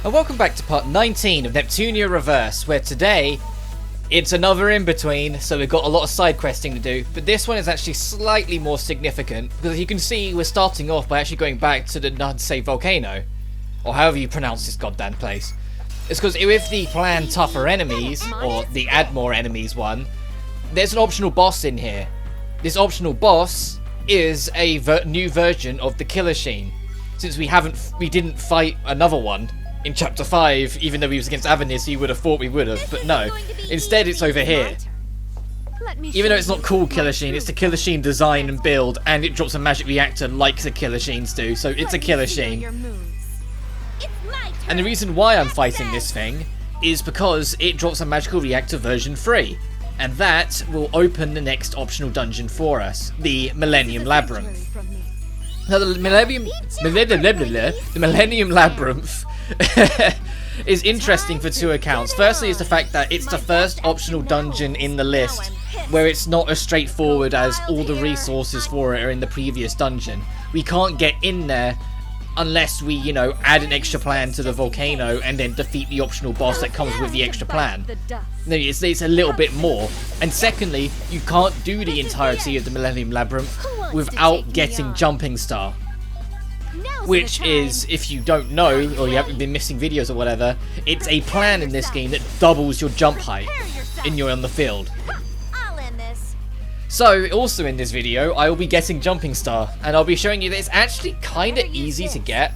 and welcome back to part 19 of Neptunia Reverse, where today it's another in-between, so we've got a lot of side questing to do, but this one is actually slightly more significant, because as you can see, we're starting off by actually going back to the Nudsay volcano, or however you pronounce this goddamn place. It's because with the planned tougher enemies, or the add more enemies one, there's an optional boss in here. This optional boss is a new version of the Killer Sheen, since we didn't fight another one in chapter 5, even though we was against Avenir, so you would have thought we would have, but no. Instead it's over here. Even though it's not called Killer Sheen, it's the Killer Sheen design and build, and it drops a magic reactor like the Killer Sheens do, so it's a Killer Sheen. And the reason why I'm fighting this thing is because it drops a magical reactor version 3. And that will open the next optional dungeon for us, the Millennium Labyrinth. Now the Millennium Labyrinth is interesting for two accounts. Firstly is the fact that it's the first optional dungeon in the list where it's not as straightforward as all the resources for it are in the previous dungeon. We can't get in there unless we, add an extra plan to the volcano and then defeat the optional boss that comes with the extra plan. No, it's a little bit more. And secondly, you can't do the entirety of the Millennium Labyrinth without getting Jumping Star. Which is, if you don't know, or you haven't been missing videos or whatever, it's a plan in this game that doubles your jump height when you're on the field. So, also in this video, I will be getting Jumping Star, and I'll be showing you that it's actually kinda easy to get.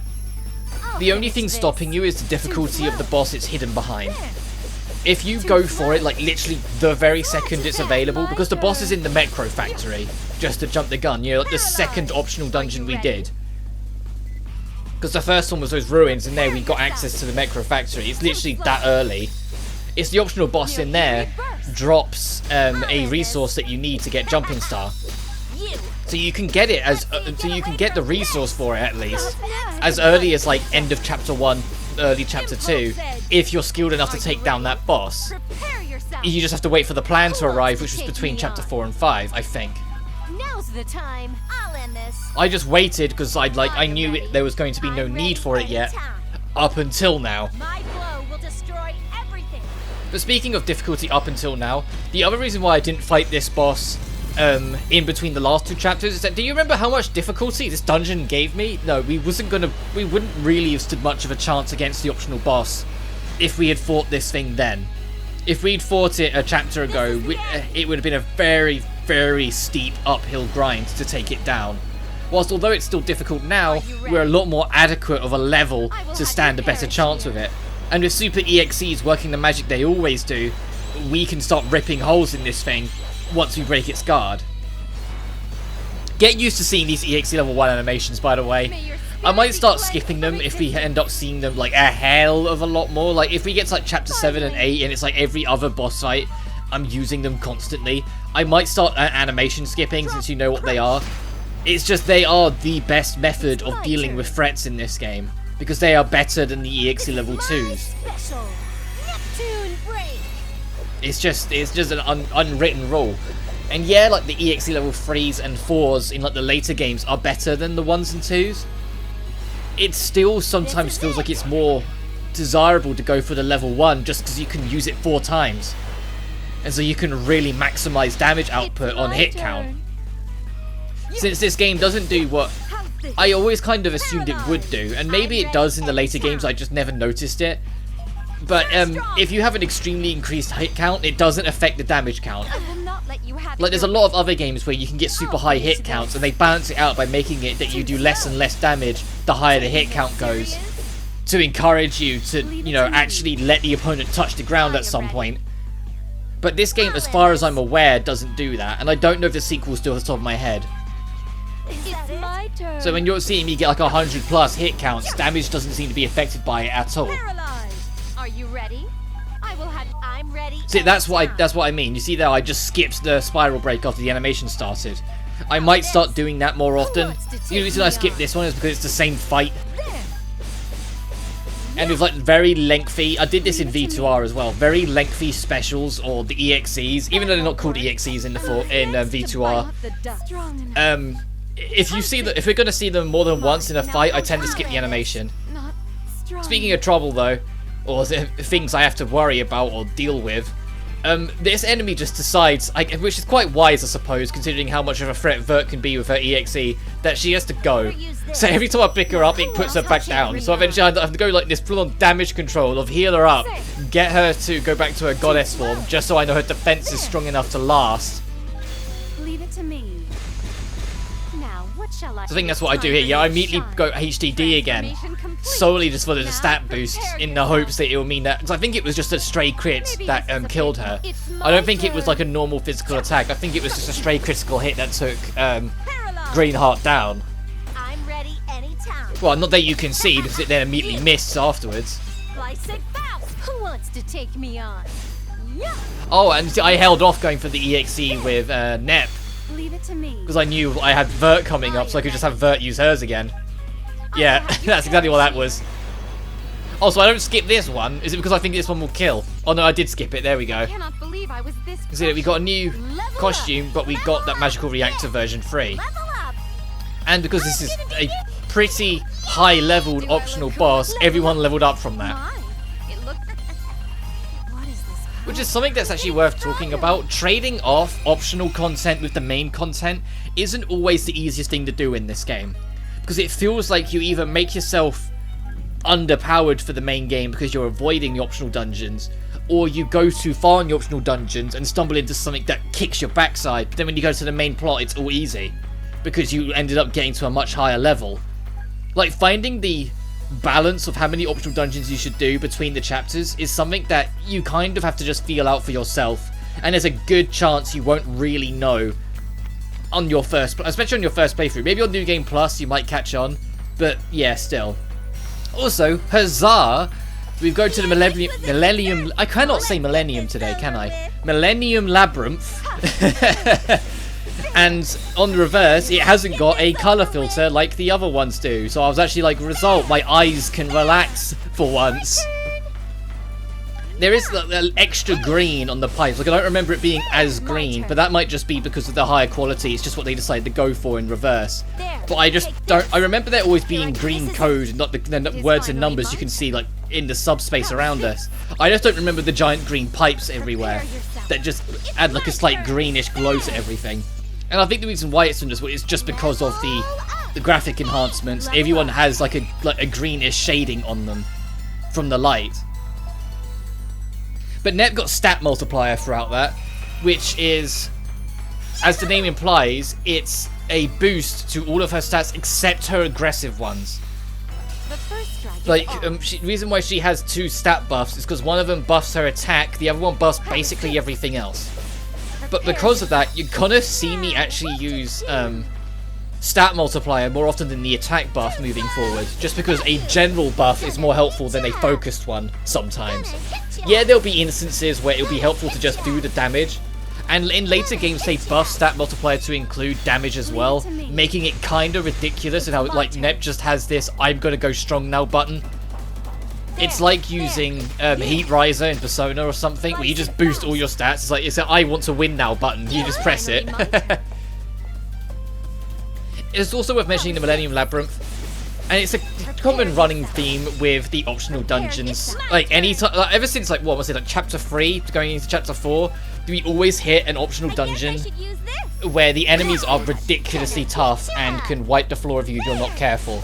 The only thing stopping you is the difficulty of the boss it's hidden behind. If you go for it, like literally the very second it's available, because the boss is in the Mecro Factory, just to jump the gun, like the second optional dungeon we did. Because the first one was those ruins, and there we got access to the Mecro Factory. It's literally that early. It's the optional boss in there drops a resource that you need to get Jumping Star, so you can get it so you can get the resource for it at least as early as like end of chapter 1, early chapter 2, if you're skilled enough to take down that boss. You just have to wait for the plan to arrive, which was between chapter 4 and 5, I think. Now's the time. I'll end this. I just waited because I knew there was going to be no need for it yet up until now. My blow will destroy everything. But speaking of difficulty up until now, the other reason why I didn't fight this boss in between the last two chapters is that, do you remember how much difficulty this dungeon gave me? No, we wouldn't really have stood much of a chance against the optional boss if we had fought this thing then. If we'd fought it a chapter ago, it would have been a very, very steep uphill grind to take it down. Whilst although it's still difficult now, we're a lot more adequate of a level to stand a better chance with it. And with Super EXEs working the magic they always do, we can start ripping holes in this thing once we break its guard. Get used to seeing these EXE level 1 animations, by the way. I might start skipping them if we end up seeing them like a hell of a lot more. Like if we get to like chapter 7 and 8 and it's like every other boss fight, I'm using them constantly. I might start animation skipping since you know what they are. It's just they are the best method of dealing with threats in this game, because they are better than the EXE level 2s. It's just an unwritten rule. And yeah, like the EXE level 3s and 4s in like the later games are better than the 1s and 2s. It still sometimes feels like it's more desirable to go for the level 1 just because you can use it 4 times. And so you can really maximize damage output on hit count. Since this game doesn't do what I always kind of assumed it would do, and maybe it does in the later games, I just never noticed it. But if you have an extremely increased hit count, it doesn't affect the damage count. Like there's a lot of other games where you can get super high hit counts and they balance it out by making it that you do less and less damage the higher the hit count goes, to encourage you to, actually let the opponent touch the ground at some point. But this game, as far as I'm aware, doesn't do that, and I don't know if the sequel's still at the top of my head. It's my turn. So when you're seeing me get like 100 plus hit counts, damage doesn't seem to be affected by it at all. Paralyzed. Are you ready? I'm ready. See, that's what I mean. You see there, I just skipped the spiral break after the animation started. I might start doing that more often. The only reason I skipped this one is because it's the same fight. And with like very lengthy, I did this in V2R as well, very lengthy specials, or the EXEs, even though they're not called EXEs in V2R. If we're gonna see them more than once in a fight, I tend to skip the animation. Speaking of trouble though, or things I have to worry about or deal with, this enemy just decides, which is quite wise I suppose, considering how much of a threat Vert can be with her EXE, that she has to go. So every time I pick her up, it puts her back down. So eventually I have to go like this full-on damage control of heal her up, get her to go back to her goddess form, just so I know her defense is strong enough to last. Leave it to me. Now, what shall I So I think that's what I do here. Yeah, I immediately go HDD again, solely just for the stat boost, in the hopes that it will mean that, because I think it was just a stray crit that killed her. I don't think it was like a normal physical attack. I think it was just a stray critical hit that took Greenheart down. I'm ready anytime. Well, not that you can see, because it then immediately missed afterwards. Who wants to take me on? Yeah. Oh, and I held off going for the EXE with Nep, Leave it to me. because I knew I had Vert coming up, so I could just have Vert use hers again. Yeah, that's exactly what that was. Oh, so I don't skip this one. Is it because I think this one will kill? Oh no, I did skip it. There we go. I cannot believe I was this. See that we got a new costume, but we got that magical reactor version free. Level up. And because this is a pretty high-leveled optional boss, everyone leveled up from that. It looked. What is this? Which is something that's actually worth talking about. Trading off optional content with the main content isn't always the easiest thing to do in this game. Because it feels like you either make yourself underpowered for the main game because you're avoiding the optional dungeons, or you go too far in the optional dungeons and stumble into something that kicks your backside, but then when you go to the main plot it's all easy because you ended up getting to a much higher level. Like, finding the balance of how many optional dungeons you should do between the chapters is something that you kind of have to just feel out for yourself, and there's a good chance you won't really know on your first, especially on your first playthrough. Maybe on New Game Plus you might catch on, but yeah, still. Also, huzzah! We've gone to the Millennium. I cannot say Millennium today, can I? Millennium Labyrinth. And on the reverse, it hasn't got a colour filter like the other ones do. So I was actually like, result, my eyes can relax for once. There is the extra green on the pipes. Like, I don't remember it being as green, but that might just be because of the higher quality. It's just what they decided to go for in reverse. But I just don't. I remember there always being green code, not the words and numbers you can see like in the subspace around us. I just don't remember the giant green pipes everywhere that just add like a slight greenish glow to everything. And I think the reason why it's done this way is just because of the graphic enhancements. Everyone has like a greenish shading on them from the light. But Nep got stat multiplier throughout that, which is, as the name implies, it's a boost to all of her stats except her aggressive ones. Like, the reason why she has 2 stat buffs is because one of them buffs her attack, the other one buffs basically everything else. But because of that, you're gonna see me actually use stat multiplier more often than the attack buff moving forward, just because a general buff is more helpful than a focused one sometimes. Yeah, there'll be instances where it'll be helpful to just do the damage, and in later games they buff stat multiplier to include damage as well, making it kind of ridiculous and how like Nep just has this I'm gonna go strong now button. It's like using Heat Riser in Persona or something, where you just boost all your stats. It's an I want to win now button, you just press it. It's also worth mentioning the Millennium Labyrinth, and it's a common running theme with the optional dungeons. Like any time, ever since like what was it, like chapter 3 going into chapter 4, we always hit an optional dungeon where the enemies are ridiculously tough and can wipe the floor of you if you're not careful.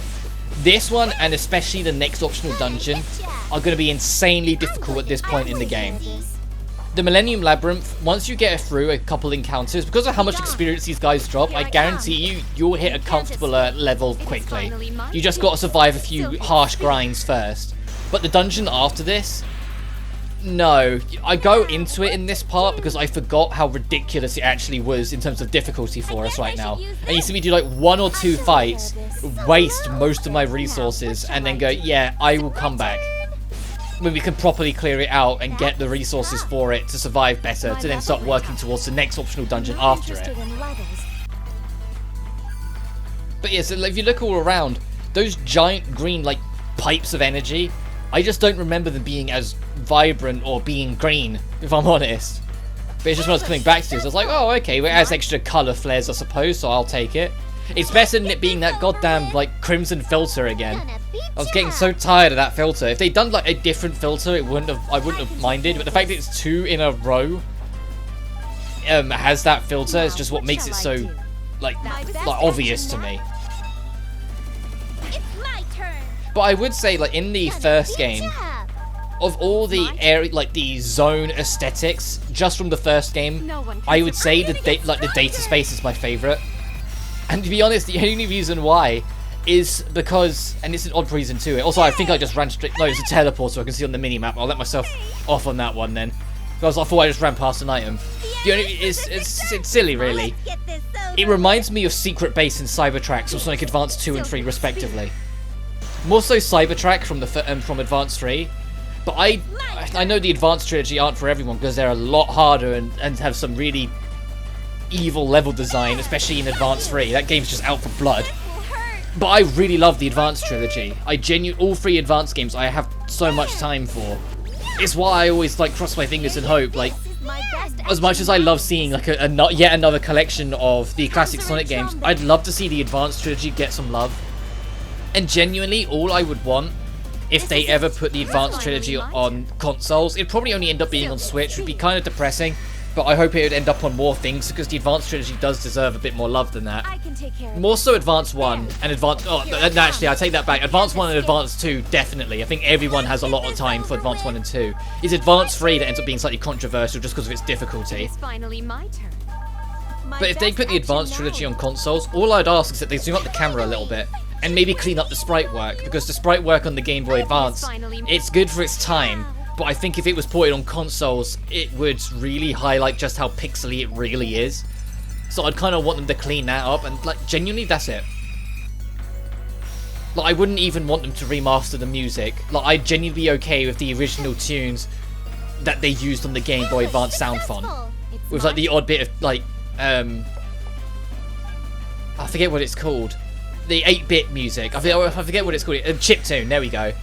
This one, and especially the next optional dungeon, are going to be insanely difficult at this point in the game. The Millennium Labyrinth, once you get through a couple encounters, because of how much experience these guys drop, I guarantee you'll hit a comfortable level quickly. You just got to survive a few harsh grinds first. But the dungeon after this, no. I go into it in this part because I forgot how ridiculous it actually was in terms of difficulty for us right now. And you see me do like 1 or 2 fights, waste most of my resources, and then go, yeah, I will come back when we can properly clear it out and get the resources for it to survive better, to then start working towards the next optional dungeon after it. But yeah, so if you look all around, those giant green like pipes of energy, I just don't remember them being as vibrant or being green, if I'm honest. But it's just when I was coming back to this, I was like, oh, okay, well, it has extra colour flares, I suppose, so I'll take it. It's better than it being that goddamn, like, crimson filter again. I was getting so tired of that filter. If they'd done like a different filter, I wouldn't have minded. But the fact that it's 2 in a row has that filter is just what makes it so like obvious to me. It's my turn. But I would say, like, in the first game, of all the area, like the zone aesthetics, just from the first game, I would say the data space is my favorite. And to be honest, the only reason why is because, and it's an odd reason too. Also, I think I just ran straight. No, it's a teleport, so I can see on the mini map. I'll let myself off on that one then, because I thought I just ran past an item. The only it's silly, really. It reminds me of Secret Base and Cybertrack from Sonic Advance 2 and 3 respectively. More so Cybertrack from Advance 3. But I know the Advance trilogy aren't for everyone because they're a lot harder and have some really evil level design, especially in Advance 3. That game's just out for blood. But I really love the Advance trilogy. All 3 Advance games I have so much time for. It's why I always like cross my fingers and hope. Like, as much as I love seeing like yet another collection of the classic Sonic games, I'd love to see the Advance trilogy get some love. And genuinely, all I would want, if they ever put the Advance trilogy on consoles, it'd probably only end up being on Switch. It would be kind of depressing, but I hope it would end up on more things, because the Advance trilogy does deserve a bit more love than that. More so Advance 1 and Advance... Oh, actually, I take that back. Advance 1 and Advance 2, definitely. I think everyone has a lot of time for Advance 1 and 2. It's Advance 3 that ends up being slightly controversial just because of its difficulty. It's finally my turn. But if they put the Advance trilogy on consoles, all I'd ask is that they zoom up the camera a little bit, and maybe clean up the sprite work, because the sprite work on the Game Boy Advance, it's good for its time, but I think if it was ported on consoles, it would really highlight just how pixely it really is. So I'd kind of want them to clean that up, and like, genuinely, that's it. Like, I wouldn't even want them to remaster the music. Like, I'd genuinely be okay with the original tunes that they used on the Game Boy Advance sound font, with like the odd bit of like, I forget what it's called. The 8-bit music. I forget what it's called. Chiptune. There we go.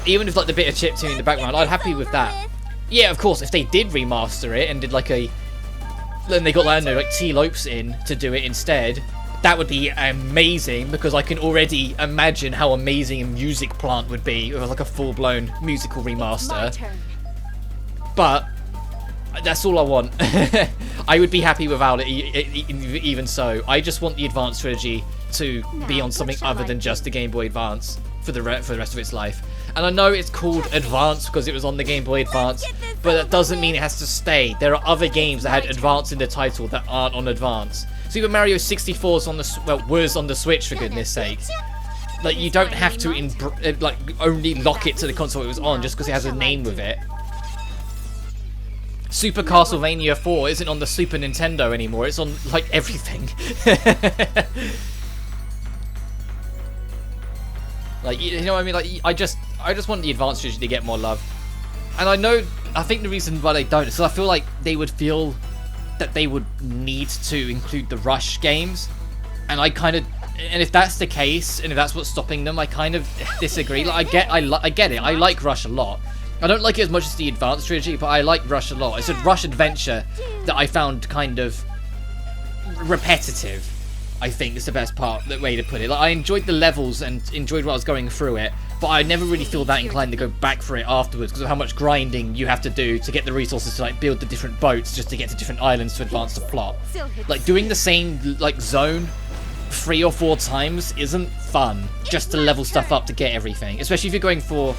Even with like the bit of chiptune in the background, I'd happy with that. Yeah, of course. If they did remaster it and did like then they got like, I don't know, like T-Lopes in to do it instead, that would be amazing, because I can already imagine how amazing a music plant would be with like a full-blown musical remaster. But that's all I want. I would be happy without it, even so. I just want the Advance trilogy to be on something other than just the Game Boy Advance for the rest of its life. And I know it's called Advance because it was on the Game Boy Advance, but that doesn't mean it has to stay. There are other games that had Advance in the title that aren't on Advance. Super Mario 64 was on the Switch, for goodness sake. Like, you don't have to only lock it to the console it was on just because it has a name with it. Super Castlevania 4 isn't on the Super Nintendo anymore. It's on like everything. Like, you know what I mean? Like, I just want the Advance trilogy to get more love. And I think the reason why they don't is because I feel like they would feel that they would need to include the Rush games. And and if that's the case, and if that's what's stopping them, I kind of disagree. Like, I get it. I like Rush a lot. I don't like it as much as the Advance trilogy, but I like Rush a lot. It's a Rush adventure that I found kind of repetitive, I think is the best way to put it. Like, I enjoyed the levels and enjoyed what I was going through it, but I never really feel that inclined to go back for it afterwards because of how much grinding you have to do to get the resources to like build the different boats just to get to different islands to advance the plot. Like, doing the same like zone 3 or 4 times isn't fun just to level stuff up to get everything, especially if you're going for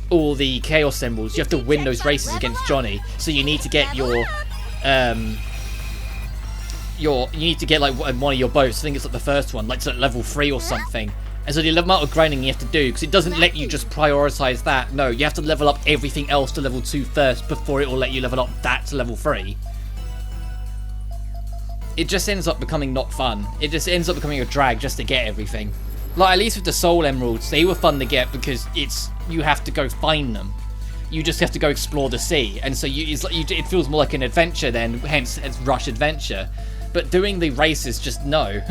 all the Chaos Emeralds. You have to win those races against Johnny, so you need to get you need to get like one of your boats. I think it's like the first one, like to level 3 or something. And so the amount of grinding you have to do, because it doesn't let you just prioritize that. No, you have to level up everything else to level 2 first before it will let you level up that to level 3. It just ends up becoming not fun. It just ends up becoming a drag just to get everything. Like, at least with the Soul Emeralds, they were fun to get because you have to go find them. You just have to go explore the sea, and so it feels more like an adventure then, hence it's Rush Adventure. But doing the races, just no.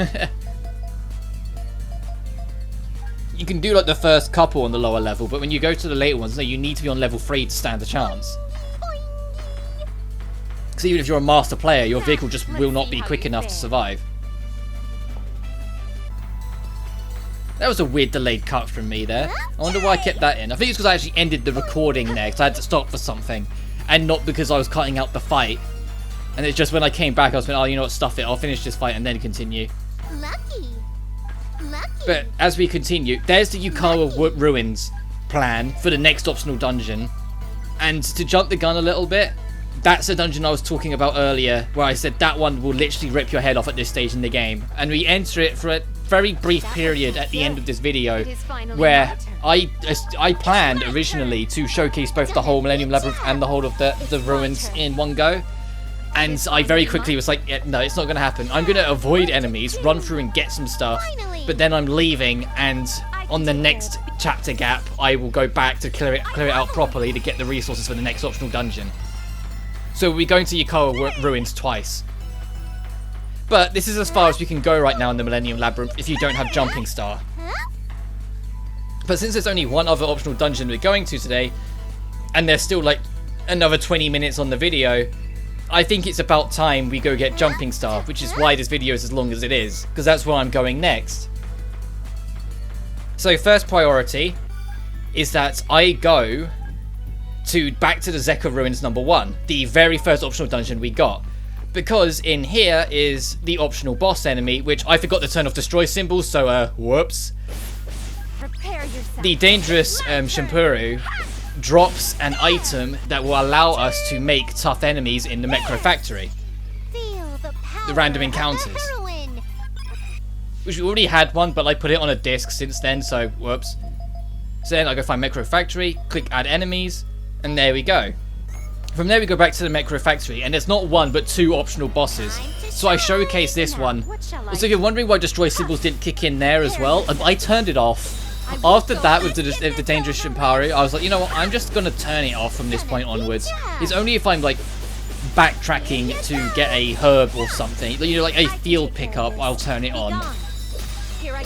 You can do like the first couple on the lower level, but when you go to the later ones, no, you need to be on level 3 to stand a chance. Because even if you're a master player, your vehicle just will not be quick enough to survive. That was a weird delayed cut from me there. I wonder why I kept that in. I think it's because I actually ended the recording there, because I had to stop for something. And not because I was cutting out the fight. And it's just when I came back, I was like, oh, you know what, stuff it. I'll finish this fight and then continue. Lucky. But as we continue, there's the Yukawa Ruins plan for the next optional dungeon. And to jump the gun a little bit, that's the dungeon I was talking about earlier, where I said that one will literally rip your head off at this stage in the game. And we enter it for a very brief period at the end of this video, where I planned originally to showcase both the whole Millennium Labyrinth and the whole of the ruins in one go. And I very quickly was like, yeah, no, it's not going to happen. I'm going to avoid enemies, run through and get some stuff, but then I'm leaving, and on the next chapter gap, I will go back to clear it out properly to get the resources for the next optional dungeon. So we're going to Yukawa Ruins twice. But this is as far as we can go right now in the Millennium Labyrinth if you don't have Jumping Star. But since there's only one other optional dungeon we're going to today, and there's still like another 20 minutes on the video, I think it's about time we go get Jumping Star, which is why this video is as long as it is, because that's where I'm going next. So first priority is that I go back to the Zeka Ruins number 1, the very first optional dungeon we got. Because in here is the optional boss enemy, which I forgot to turn off destroy symbols, so whoops. The dangerous Shimpuru drops an item that will allow us to make tough enemies in the Mechro Factory. The random encounters. Which we already had one, but I put it on a disc since then, so whoops. So then I go find Mechro Factory, click add enemies, and there we go. From there we go back to the Mechro Factory, and there's not one but 2 optional bosses. So I showcase this one. Also, if you're wondering why destroy symbols didn't kick in there as well, I turned it off. After that with the dangerous Shimparu, I was like, you know what, I'm just gonna turn it off from this point onwards. It's only if I'm like backtracking to get a herb or something, you know, like a field pickup, I'll turn it on.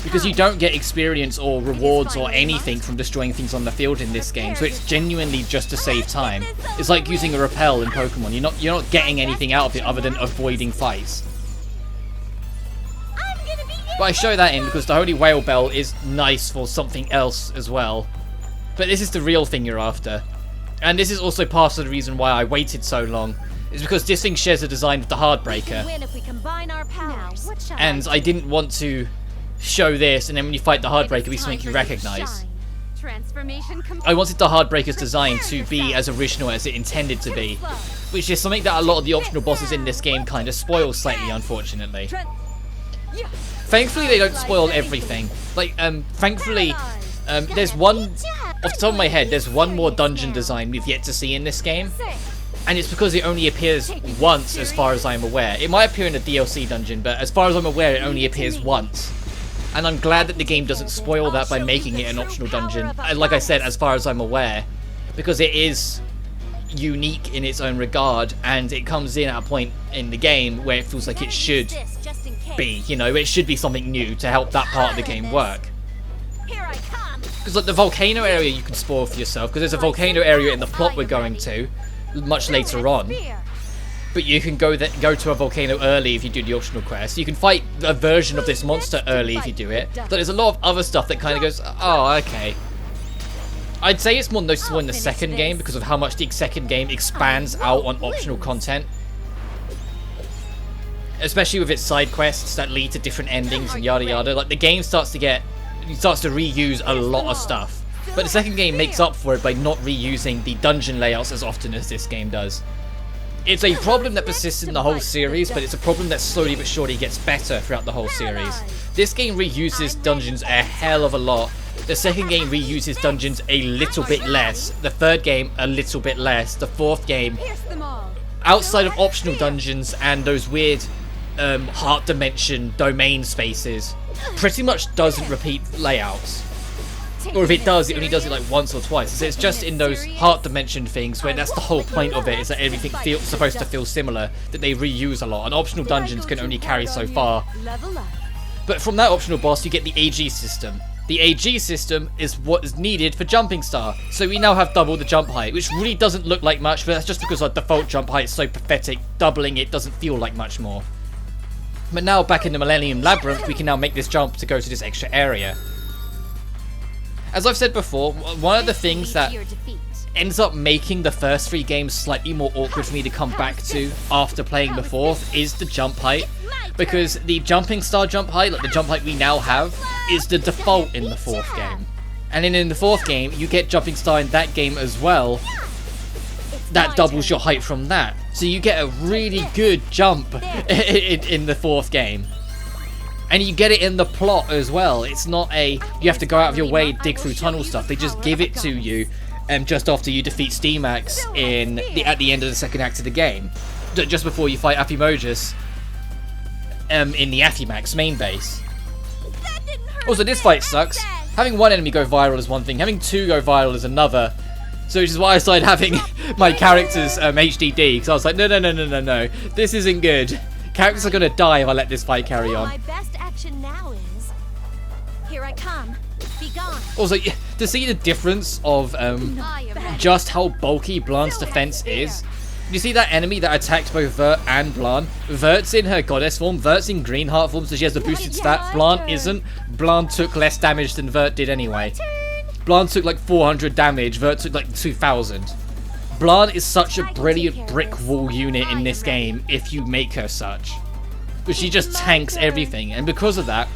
Because you don't get experience or rewards or anything from destroying things on the field in this game, so it's genuinely just to save time. It's like using a repel in Pokemon. You're not getting anything out of it other than avoiding fights. But I show that in because the Holy Whale Bell is nice for something else as well. But this is the real thing you're after. And this is also part of the reason why I waited so long. Is because this thing shares a design with the Heartbreaker. And I didn't want to show this, and then when you fight the Heartbreaker, be something you recognise. I wanted the Heartbreaker's design to be as original as it intended to be, which is something that a lot of the optional bosses in this game kind of spoil slightly, unfortunately. Thankfully, they don't spoil everything. Like, thankfully, there's one, off the top of my head, there's one more dungeon design we've yet to see in this game. And it's because it only appears once, as far as I'm aware. It might appear in a DLC dungeon, but as far as I'm aware, it only appears once. And I'm glad that the game doesn't spoil that by making it an optional dungeon. And like I said, as far as I'm aware, because it is unique in its own regard, and it comes in at a point in the game where it feels like it should be, you know, it should be something new to help that part of the game work. Because like the volcano area you can spoil for yourself, because there's a volcano area in the plot we're going to much later on. But you can go to a volcano early if you do the optional quest. You can fight a version of this monster early if you do it. But there's a lot of other stuff that kind of goes, oh, okay. I'd say it's more noticeable in the second game because of how much the second game expands out on optional content. Especially with its side quests that lead to different endings and yada yada. Like the game starts to reuse a lot of stuff. But the second game makes up for it by not reusing the dungeon layouts as often as this game does. It's a problem that persists in the whole series, but it's a problem that slowly but surely gets better throughout the whole series. This game reuses dungeons a hell of a lot. The second game reuses dungeons a little bit less. The third game, a little bit less. The fourth game, outside of optional dungeons and those weird heart dimension domain spaces, pretty much doesn't repeat layouts. Or if it does, it only does it like once or twice. So it's just in those heart dimension things where that's the whole point of it, is that everything feels supposed to feel similar, that they reuse a lot, and optional dungeons can only carry so far. But from that optional boss, you get the AG system. The AG system is what is needed for Jumping Star. So we now have double the jump height, which really doesn't look like much, but that's just because our default jump height is so pathetic, doubling it doesn't feel like much more. But now back in the Millennium Labyrinth, we can now make this jump to go to this extra area. As I've said before, one of the things that Your defeat. ends up making the first 3 games slightly more awkward for me to come back to after playing the 4th is the jump height. Because the jumping star jump height, like the jump height we now have, is the default in the 4th game. And then in the 4th game, you get jumping star in that game as well. That doubles your height from that. So you get a really good jump in the 4th game. And you get it in the plot as well. It's not a, you have to go out of your way, dig through tunnel stuff. They just give it to you just after you defeat Steamax at the end of the 2nd act of the game. Just before you fight Aphimojus in the Aphimax main base. Also, this fight sucks. Having one enemy go viral is one thing, having 2 go viral is another. So which is why I started having my characters HDD, because I was like, no, this isn't good. Characters are gonna die if I let this fight carry on. My best action now is here I come. Be gone. Also, to see the difference of just how bulky Blanche's defense is. You see that enemy that attacked both Vert and Blanche? Vert's in her goddess form, Vert's in Greenheart form, so she has the boosted stat. Blanche isn't. Blanche took less damage than Vert did anyway. Blanche took like 400 damage, Vert took like 2000. Blanche is such a brilliant brick wall unit in this game if you make her such. But she just tanks everything, and because of that,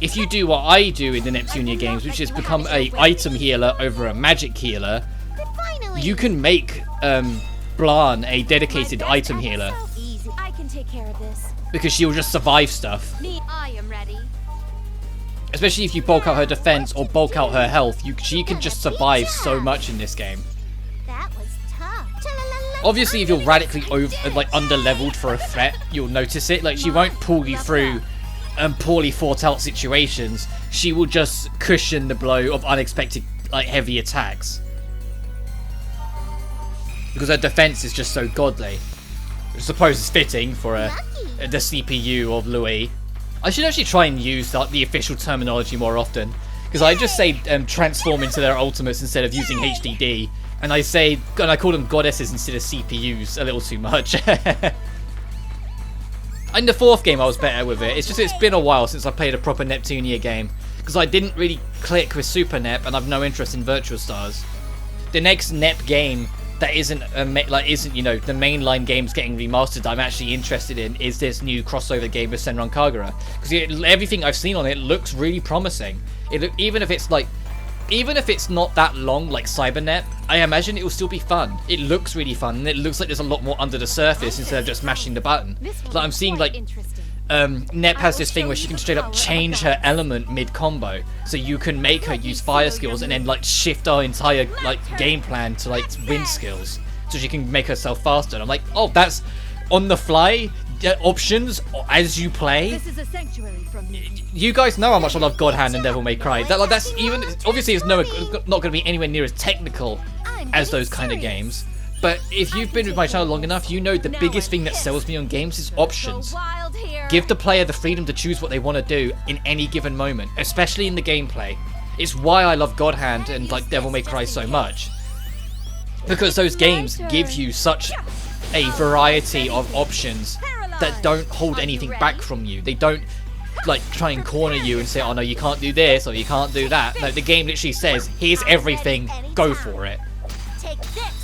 if you do what I do in the Neptunia games, which is become a item healer over a magic healer, you can make Blanche a dedicated item healer. I can take care of this. Because she'll just survive stuff. I am ready. Especially if you bulk out her defense or bulk out her health, she can just survive so much in this game. That was tough. Obviously, if you're radically under-leveled for a threat, you'll notice it. Like, she won't pull you through poorly thought out situations. She will just cushion the blow of unexpected, like, heavy attacks. Because her defense is just so godly. I suppose it's fitting for the CPU of Louis. I should actually try and use the official terminology more often. Because I just say transform into their ultimates instead of using HDD. And I call them goddesses instead of CPUs a little too much. In the 4th game I was better with it. It's just it's been a while since I played a proper Neptunia game. Because I didn't really click with Super Nep and I've no interest in Virtual Stars. The next Nep game that isn't the mainline games getting remastered I'm actually interested in is this new crossover game with Senran Kagura, because everything I've seen on it looks really promising. Even if it's not that long like Cybernep, I imagine it will still be fun. It looks really fun, and it looks like there's a lot more under the surface instead of just mashing the button. Like I'm seeing Nep has this thing where she can straight up change her element mid-combo, so you can make her use fire skills and then shift our entire game plan to wind skills, so she can make herself faster. And I'm like, oh, that's on the fly options as you play. This is a sanctuary from me. You guys know how much I love God Hand and Devil May Cry. That's even obviously it's not going to be anywhere near as technical as those kind of games. But if you've been with my channel long enough, you know the biggest thing that sells me on games is options. Give the player the freedom to choose what they want to do in any given moment, especially in the gameplay. It's why I love God Hand and Devil May Cry so much. Because those games give you such a variety of options that don't hold anything back from you. They don't try and corner you and say, oh no, you can't do this or you can't do that. No, the game literally says, here's everything, go for it.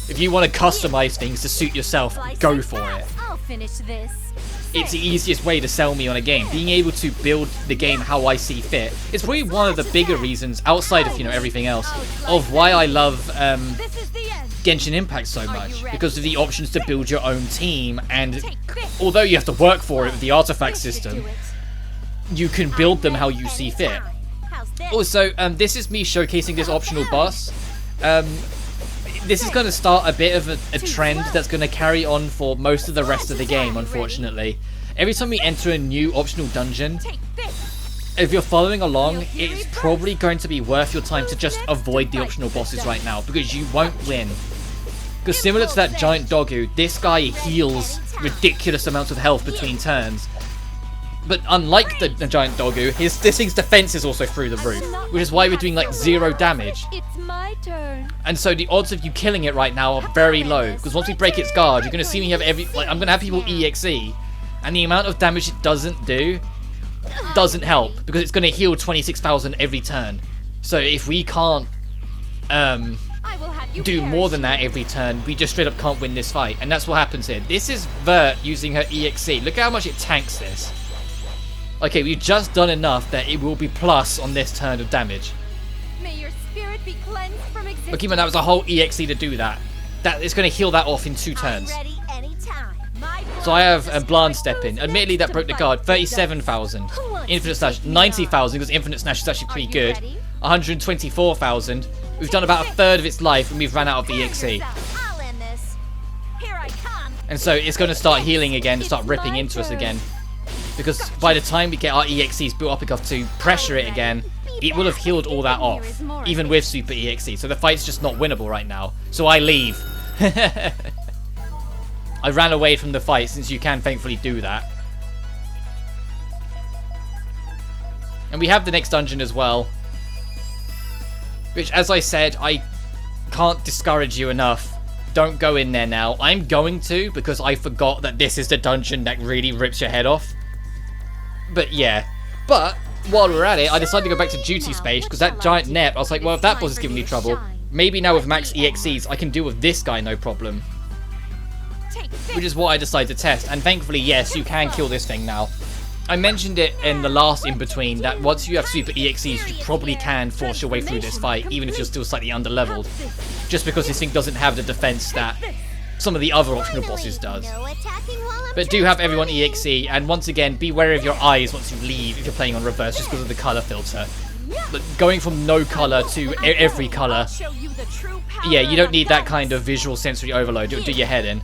If you want to customize things to suit yourself, go for it. I'll finish this. It's the easiest way to sell me on a game. Being able to build the game how I see fit. It's probably one of the bigger reasons, outside of everything else, of why I love Genshin Impact so much. Because of the options to build your own team, and although you have to work for it with the artifact system, you can build them how you see fit. Also, this is me showcasing this optional boss. This is going to start a bit of a trend that's going to carry on for most of the rest of the game, unfortunately. Every time we enter a new optional dungeon, if you're following along, it's probably going to be worth your time to just avoid the optional bosses right now, because you won't win. Because similar to that giant Dogu, this guy heals ridiculous amounts of health between turns. But unlike the giant Dogu, this thing's defense is also through the roof, which is why we're doing 0 damage. It's my turn. And so the odds of you killing it right now are very low, because once we break its guard, you're going to see me have I'm going to have people EXE, and the amount of damage it doesn't do doesn't help, because it's going to heal 26,000 every turn. So if we can't I will have you do more than that every turn, we just straight up can't win this fight. And that's what happens here. This is Vert using her EXE. Look at how much it tanks this. Okay, we've just done enough that it will be plus on this turn of damage. May your spirit be cleansed from existence. But keep in mind, that was a whole EXE to do that. That is going to heal that off in 2 turns. I'm ready anytime. So I have a Blanc step in. Admittedly, that broke the card. 37,000. Infinite Slash, 90,000, because Infinite Slash is actually pretty good. 124,000. We've done about a third of its life, and we've ran out of EXE. I'll end this. Here I come. And so it's going to start healing again, start ripping into us again. Because by the time we get our EXEs built up enough to pressure it again, it will have healed all that off, even with Super EXE. So the fight's just not winnable right now. So I leave. I ran away from the fight, since you can thankfully do that. And we have the next dungeon as well. Which, as I said, I can't discourage you enough. Don't go in there now. I'm going to, because I forgot that this is the dungeon that really rips your head off. But yeah. But while we're at it, I decided to go back to duty space, because that giant Nep, I was like, well, if that boss is giving me trouble, maybe now with max EXEs, I can deal with this guy no problem. Which is what I decided to test. And thankfully, yes, you can kill this thing now. I mentioned it in the last in-between that once you have Super EXEs, you probably can force your way through this fight, even if you're still slightly under-leveled. Just because this thing doesn't have the defense that some of the other optional bosses does. But do have everyone EXE, and once again, be wary of your eyes once you leave if you're playing on reverse, just because of the color filter. But going from no color to every color, yeah, you don't need that kind of visual sensory overload. It'll do your head in.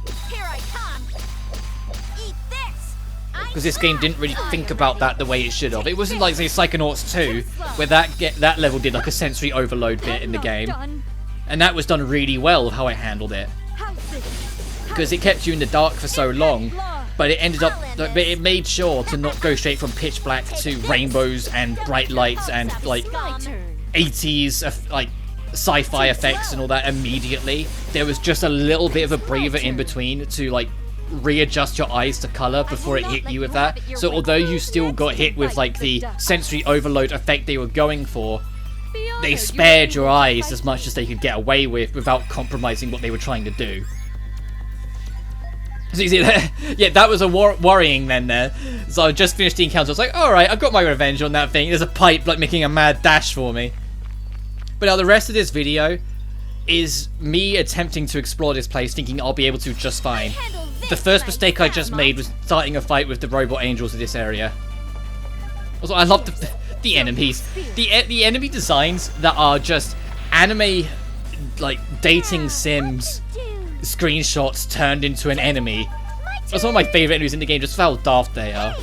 Because this game didn't really think about that the way it should have. It wasn't like, say, Psychonauts 2, where that level did like a sensory overload bit in the game. And that was done really well with how it handled it. Because it kept you in the dark for so long, but it ended up, but it made sure to not go straight from pitch black to rainbows and bright lights and like 80s like sci-fi effects and all that immediately. There was just a little bit of a breather in between to like readjust your eyes to color before it hit you with that. So although you still got hit with like the sensory overload effect they were going for, they spared your eyes as much as they could get away with without compromising what they were trying to do. So you see that? Yeah, that was a worrying then there. So I just finished the encounter. I was like, alright, I've got my revenge on that thing. There's a pipe like making a mad dash for me. But now the rest of this video is me attempting to explore this place, thinking I'll be able to just fine. The first mistake I just made was starting a fight with the robot angels in this area. Also, I love the enemies. The enemy designs that are just anime, like, dating sims screenshots turned into an enemy. That's one of my favourite enemies in the game, just how daft they are.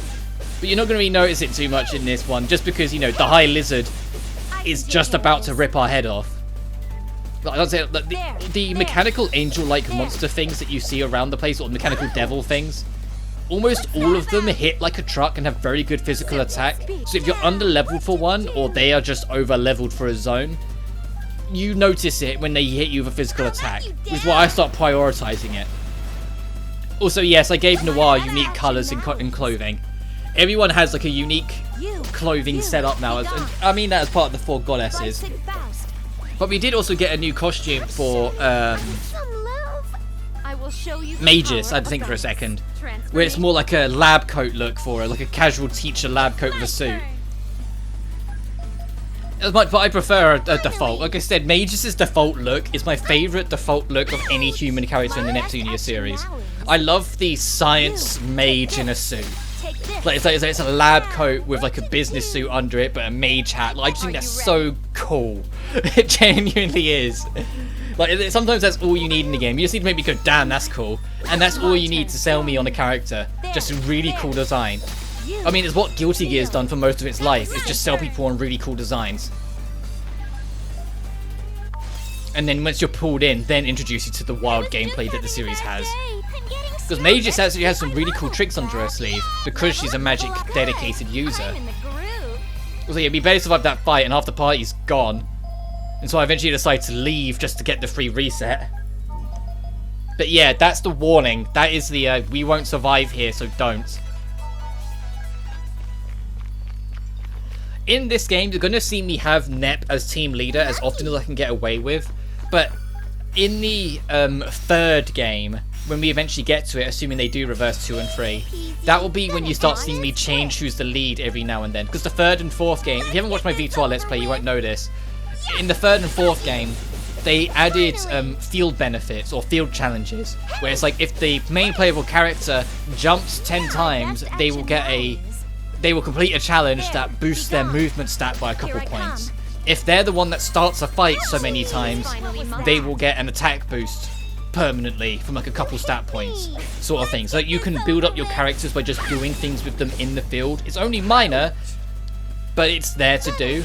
But you're not going to really notice it too much in this one, just because, you know, the High Lizard is just about to rip our head off. Like I'd say, the mechanical angel-like monster things that you see around the place, or mechanical devil things, almost all of them hit like a truck and have very good physical attack. So if you're under-leveled for one, or they are just over-leveled for a zone, you notice it when they hit you with a physical attack, which is why I start prioritizing it. Also, yes, I gave Noir unique colors and clothing. Everyone has like a unique clothing setup now, and I mean that as part of the 4 goddesses. But we did also get a new costume for Magus, I had to think for a second, where it's more like a lab coat look for her, like a casual teacher lab coat with a suit. But I prefer a default. Like I said, Magus's default look is my favourite default look of any human character in the Neptunia series. I love the science mage in a suit. Like it's a lab coat with like a business suit under it, but a mage hat. Like, I just think that's so cool. It genuinely is. Like, sometimes that's all you need in the game. You just need to make me go, damn, that's cool. And that's all you need to sell me on a character. Just a really cool design. I mean, it's what Guilty Gear's done for most of its life. It's just sell people on really cool designs. And then once you're pulled in, then introduce you to the wild gameplay that the series has. Because Magus actually has some really cool tricks under her sleeve, because she's a magic dedicated user. So yeah, we barely survived that fight, and half the party's gone. And so I eventually decided to leave just to get the free reset. But yeah, that's the warning. That is the, we won't survive here, so don't. In this game, you're going to see me have Nep as team leader as often as I can get away with, but in the third game, when we eventually get to it, assuming they do reverse 2 and 3, that will be when you start seeing me change who's the lead every now and then. Because the third and fourth game, if you haven't watched my V2R Let's Play, you won't know this. In the third and fourth game, they added field benefits or field challenges, where it's like if the main playable character jumps 10 times, they will complete a challenge that boosts their movement stat by a couple points. If they're the one that starts a fight so many times, they will get an attack boost permanently from like a couple stat points, sort of thing. So you can build up your characters by just doing things with them in the field. It's only minor, but it's there to do.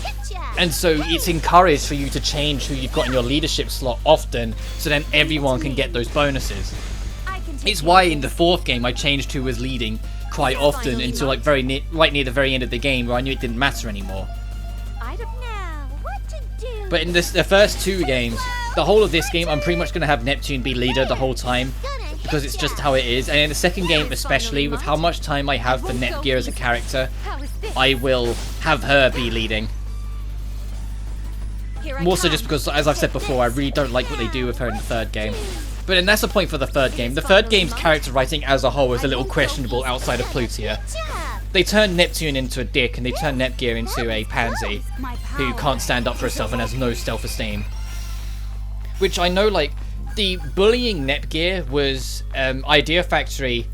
And so it's encouraged for you to change who you've got in your leadership slot often, so then everyone can get those bonuses. It's why in the fourth game I changed who was leading quite often until like right near the very end of the game, where I knew it didn't matter anymore. But in the first 2 games, the whole of this game, I'm pretty much going to have Neptune be leader the whole time, because it's just how it is. And in the second game especially, with how much time I have for Netgear as a character, I will have her be leading. More so just because, as I've said before, I really don't like what they do with her in the third game. But then that's the point for the third game. The third game's character writing as a whole is a little questionable outside of Plutia. They turn Neptune into a dick, and they turn Netgear into a pansy who can't stand up for herself and has no self-esteem. Which I know, like, the bullying Netgear was Idea Factory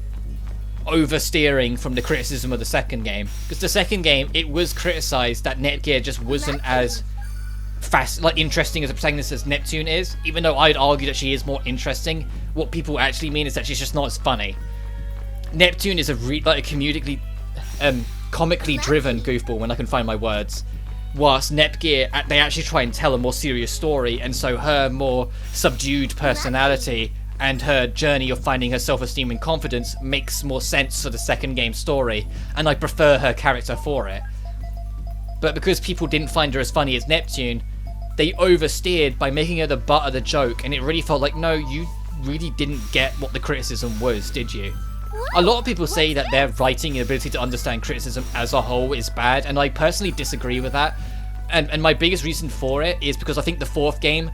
oversteering from the criticism of the second game. Because the second game, it was criticized that Netgear just wasn't as interesting as a protagonist as Neptune is. Even though I'd argue that she is more interesting, what people actually mean is that she's just not as funny. Neptune is a comically driven goofball, when I can find my words, whilst Netgear, they actually try and tell a more serious story, and so her more subdued personality and her journey of finding her self-esteem and confidence makes more sense for the second game story, and I prefer her character for it. But because people didn't find her as funny as Neptune, they oversteered by making her the butt of the joke, and it really felt like, no, you really didn't get what the criticism was, did you? A lot of people say that their writing and ability to understand criticism as a whole is bad, and I personally disagree with that. And my biggest reason for it is because I think the fourth game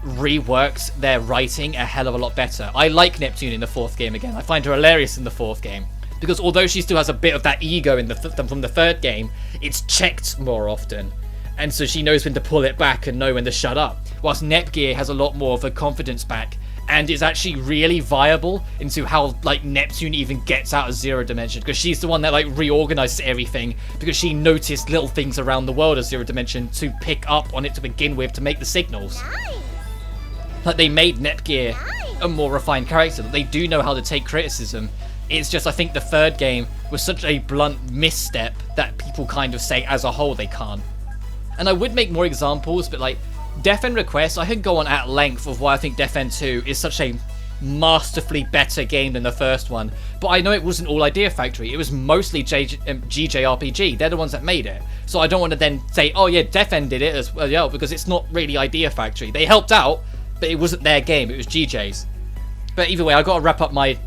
reworks their writing a hell of a lot better. I like Neptune in the fourth game again. I find her hilarious in the fourth game, because although she still has a bit of that ego in from the third game, it's checked more often. And so she knows when to pull it back and know when to shut up. Whilst Netgear has a lot more of her confidence back, and is actually really viable into how, like, Neptune even gets out of Zero Dimension, because she's the one that, like, reorganizes everything, because she noticed little things around the world of Zero Dimension to pick up on it to begin with to make the signals. Like, they made Netgear a more refined character. They do know how to take criticism. It's just, I think the third game was such a blunt misstep that people kind of say as a whole they can't. And I would make more examples, but like, Death End Request, I could go on at length of why I think Death End 2 is such a masterfully better game than the first one. But I know it wasn't all Idea Factory. It was mostly GJRPG. They're the ones that made it. So I don't want to then say, oh yeah, Death End did it as well, because it's not really Idea Factory. They helped out, but it wasn't their game. It was GJ's. But either way, I've got to wrap up my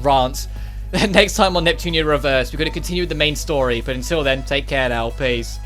rant. Next time on Neptunia Reverse, we're going to continue with the main story. But until then, take care now. Peace.